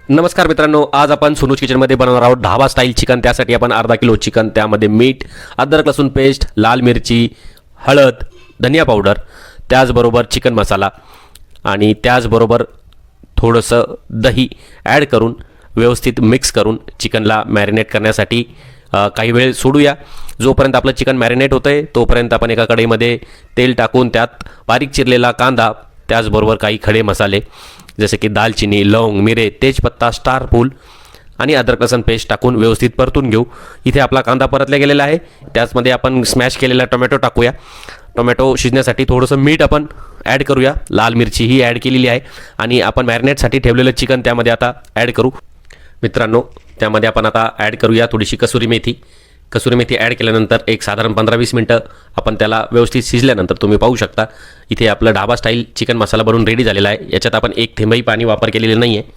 नमस्कार मित्रांनो, आज आपण सोनूज किचनमध्ये बनवणार आहोत ढाबा स्टाईल चिकन। त्यासाठी आपण अर्धा किलो चिकन, त्यामध्ये मीठ, अद्रक लसूण पेस्ट, लाल मिरची, हळद, धनिया पावडर, त्याचबरोबर चिकन मसाला आणि त्याचबरोबर थोडंसं दही ॲड करून व्यवस्थित मिक्स करून चिकनला मॅरिनेट करण्यासाठी काही वेळ सोडूया। जोपर्यंत आपलं चिकन मॅरिनेट होतं आहे तोपर्यंत आपण एका कढईमध्ये तेल टाकून त्यात बारीक चिरलेला कांदा, त्याचबरोबर काही खडे मसाले जसे की दालचिनी, लवंग, मिरे, तेजपत्ता, स्टार फूल आणि अद्रक लसूण पेस्ट टाकून व्यवस्थित परतून घेऊ। इथे आपला कांदा परतला गेलेला आहे। त्याचमध्ये आपण स्मॅश केलेला टोमॅटो टाकूया। टोमॅटो शिजण्यासाठी थोडंसं मीठ आपण ॲड करूया, लाल मिरची ही ॲड केलेली आहे आणि आपण मॅरिनेटसाठी ठेवलेलं चिकन त्यामध्ये आता ॲड करू। मित्रांनो, त्यामध्ये आपण आता ॲड करूया थोडीशी कसुरी मेथी। कसुरी मेथी ॲड केल्यानंतर एक साधारण 15-20 मिनटं आपण त्याला व्यवस्थित शिजल्यानंतर तुम्ही पाहू शकता इथे आपलं ढाबा स्टाईल चिकन मसाला बनवून रेडी झालेला आहे। याच्यात आपण एक थेंबही पाणी वापर केलेलं नाही आहे।